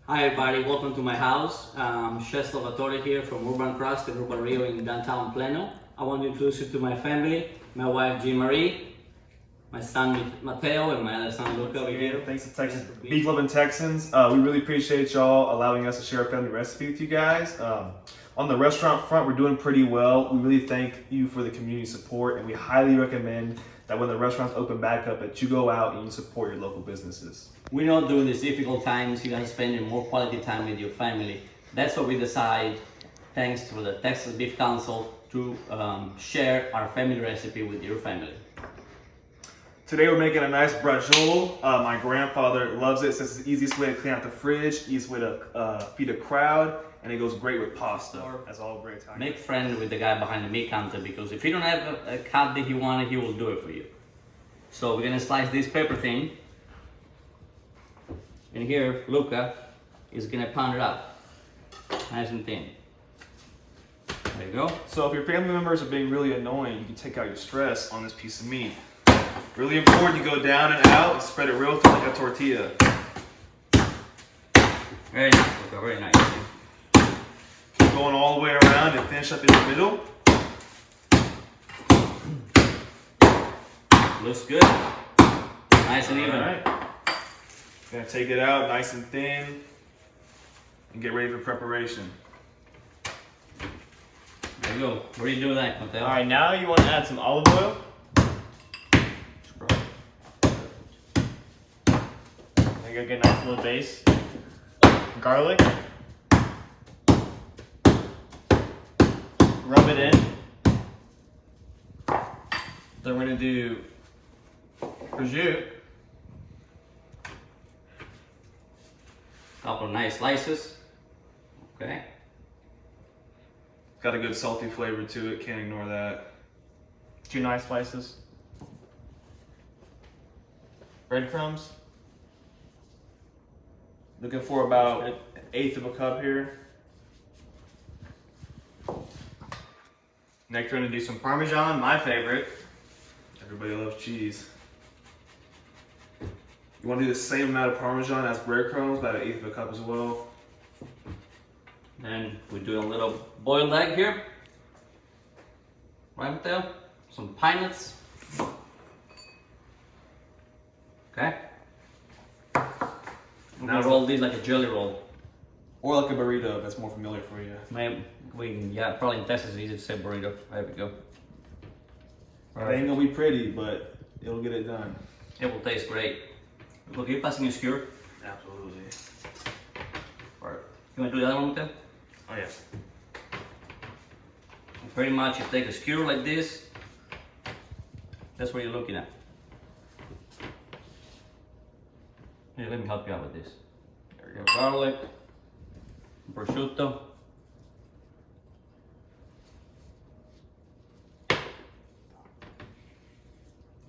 Hi everybody, welcome to my house. Chef Salvatore here from Urban Crust in Urban Rio in downtown Plano. I want to introduce you to my family, my wife Jean Marie, my son Matteo, and my other son Luca over here. Thanks to Texas Beef Loving Texans. We really appreciate y'all allowing us to share a family recipe with you guys. On the restaurant front, we're doing pretty well. We really thank you for the community support, and we highly recommend that when the restaurants open back up, that you go out and you support your local businesses. We know during these difficult times, you guys are spending more quality time with your family. That's what we decide, thanks to the Texas Beef Council, to share our family recipe with your family. Today we're making a nice braciole. My grandfather loves it. Says it's the easiest way to clean out the fridge, easiest way to feed a crowd, and it goes great with pasta. As all great Italian. Make friends with the guy behind the meat counter, because if you don't have a cut that he wanted, he will do it for you. So we're gonna slice this pepper thin, and here Luca is gonna pound it up, nice and thin. There you go. So if your family members are being really annoying, you can take out your stress on this piece of meat. Really important, you go down and out and spread it real thin like a tortilla. Very nice, Luca, very nice. Keep going all the way around and finish up in the middle. Looks good. Nice and even. Alright. Gonna take it out nice and thin and get ready for preparation. There you go. What do you do with that, Matteo? Alright, now you want to add some olive oil. There you go, get a nice little base. Garlic. Rub it in. Then we're going to do prosciutto. Couple of nice slices. Okay. Got a good salty flavor to it, can't ignore that. 2 nice slices. Breadcrumbs. Looking for about an eighth of a cup here. Next we're going to do some Parmesan, my favorite. Everybody loves cheese. You want to do the same amount of Parmesan as breadcrumbs, about an eighth of a cup as well. Then we do a little boiled egg here. Right, Matteo? Some pine nuts. Okay. We're Now gonna roll these like a jelly roll. Or like a burrito, if that's more familiar for you. Yeah, probably in Texas it's easy to say burrito. There we go. It ain't gonna be pretty, but it'll get it done. It will taste great. Look, are you passing your skewer? Absolutely. Or you wanna do the other one, Matteo? Oh yeah. Pretty much you take a skewer like this. That's what you're looking at. Here, let me help you out with this. There we go. Garlic, prosciutto.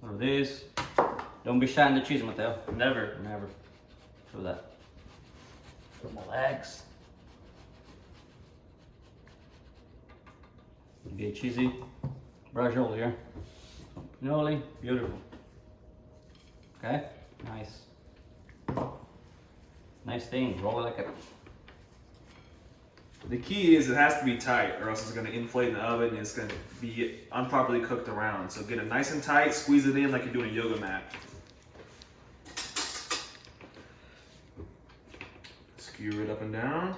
Of this. Don't be shy in the cheese, Matteo. Never. Never. Do that. Put my legs. Get cheesy. Braciole here. Pinoli, beautiful. Okay, nice. Nice thing. Roll it like a. The key is it has to be tight, or else it's gonna inflate in the oven and it's gonna be improperly cooked around. So get it nice and tight, squeeze it in like you're doing a yoga mat. Skewer it up and down.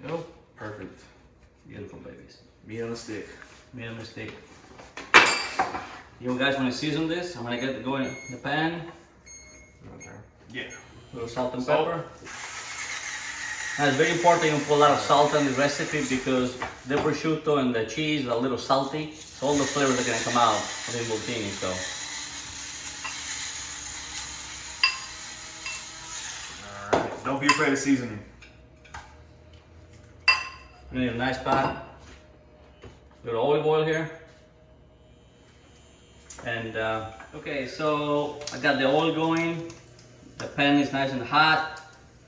Go. Perfect. Beautiful babies. Meat on a stick. Made a mistake. You guys want to season this? I'm gonna get it going in the pan. Yeah. A little salt and Salt. pepper. Now it's very important you put a lot of salt in the recipe because the prosciutto and the cheese are a little salty. So all the flavors are gonna come out of the involtini. So Alright. Don't be afraid of seasoning. we need a nice pan. Little olive oil here. And okay, so I got the oil going. The pan is nice and hot.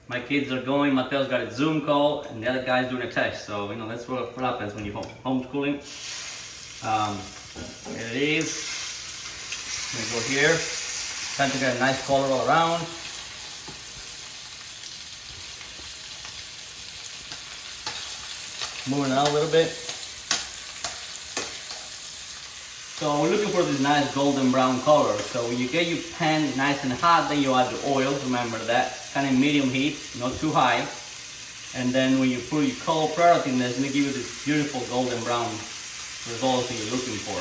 My kids are going. Mateo's got a Zoom call, and the other guy's doing a test. So you know that's what happens when you're homeschooling. Here it is. I'm gonna go here. Trying to get a nice color all around. moving it out a little bit. So we're looking for this nice golden brown color. So when you get your pan nice and hot, then you add the oil. Remember that, kind of medium heat, not too high. And then when you put your color product in there, it's gonna give you this beautiful golden brown result that you're looking for.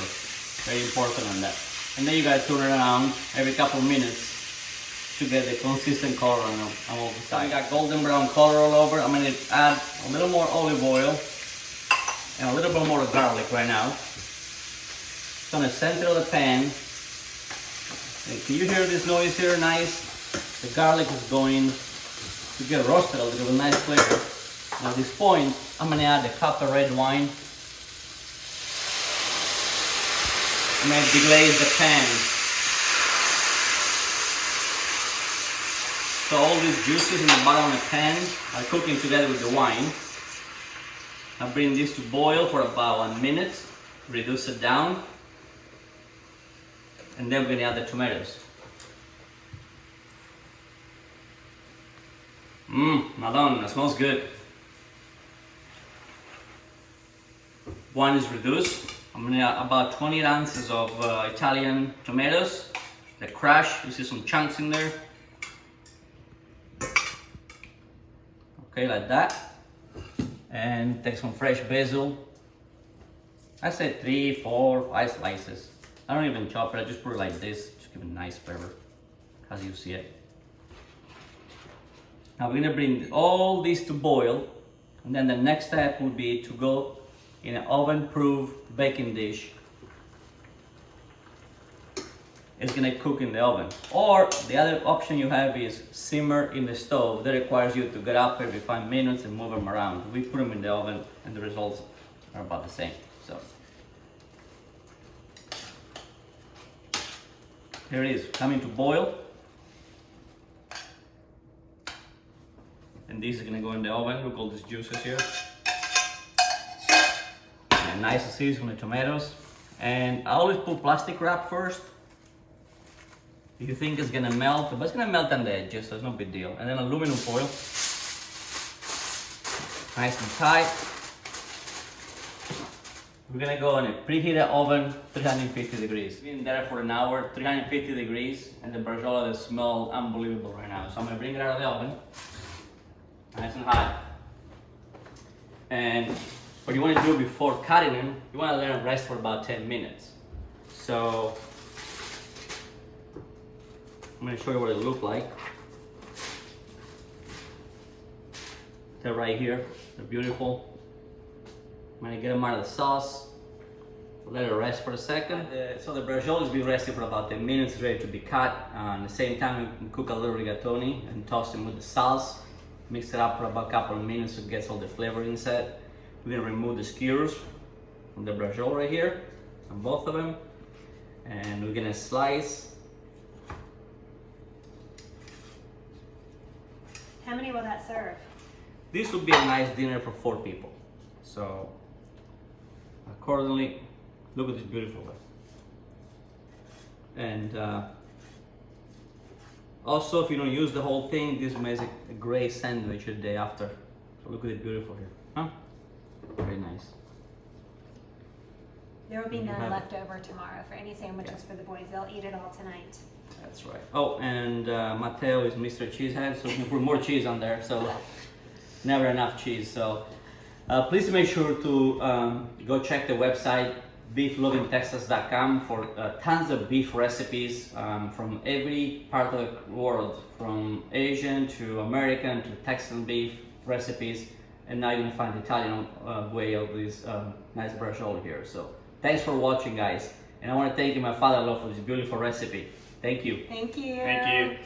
Very important on that. And then you gotta turn it around every couple of minutes to get the consistent color on all the sides. We got golden brown color all over. I'm gonna add a little more olive oil and a little bit more garlic right now. It's on the center of the pan. And can you hear this noise here? Nice. The garlic is going to get roasted a little bit, nice flavor. Now at this point, I'm gonna add a cup of red wine. I'm gonna deglaze the pan. So all these juices in the bottom of the pan are cooking together with the wine. I bring this to boil for about 1 minute, reduce it down, and then we're gonna add the tomatoes. Madonna, smells good. Wine is reduced. I'm gonna add about 20 ounces of Italian tomatoes. They're crushed, you see some chunks in there. Okay, like that. And take some fresh basil. I say 3, 4, 5 slices. I don't even chop it, I just put it like this, just give it a nice flavor, as you see it. Now we're gonna bring all this to boil, and then the next step would be to go in an oven-proof baking dish. It's gonna cook in the oven. Or the other option you have is simmer in the stove. That requires you to get up every 5 minutes and move them around. We put them in the oven and the results are about the same. So here it is, coming to boil. And this is gonna go in the oven. Look all these juices here. And nice and seasoned with tomatoes. And I always put plastic wrap first. If you think it's gonna melt, but it's gonna melt on the edges, so it's no big deal. And then aluminum foil. Nice and tight. We're gonna go in a preheated oven, 350 degrees. Been there for an hour, 350 degrees, and the braciole, they smell unbelievable right now. So I'm gonna bring it out of the oven. Nice and hot. And what you want to do before cutting them, you want to let them rest for about 10 minutes. So I'm going to show you what it look like. They're right here. They're beautiful. I'm going to get them out of the sauce. Let it rest for a second. So the braciole has been resting for about 10 minutes, ready to be cut. At the same time, we can cook a little rigatoni and toss them with the sauce. Mix it up for about a couple of minutes so it gets all the flavor inside. We're gonna remove the skewers from the braciole right here, on both of them. And we're gonna slice. How many will that serve? This would be a nice dinner for 4 people. So, accordingly, look at this beautiful one. And also, if you don't use the whole thing, this makes a great sandwich the day after. So look at it beautiful here, huh? Very nice. There will be You none have left over tomorrow for any sandwiches for the boys. They'll eat it all tonight. That's right. Oh, and Matteo is Mr. Cheesehead, so we can put more cheese on there. So never enough cheese. So please make sure to go check the website beeflovingtexas.com for tons of beef recipes from every part of the world, from Asian to American to Texan beef recipes. And now you're gonna find the Italian way of this nice braciole here. So thanks for watching, guys. And I want to thank you, my father-in-law, for this beautiful recipe. Thank you. Thank you. Thank you.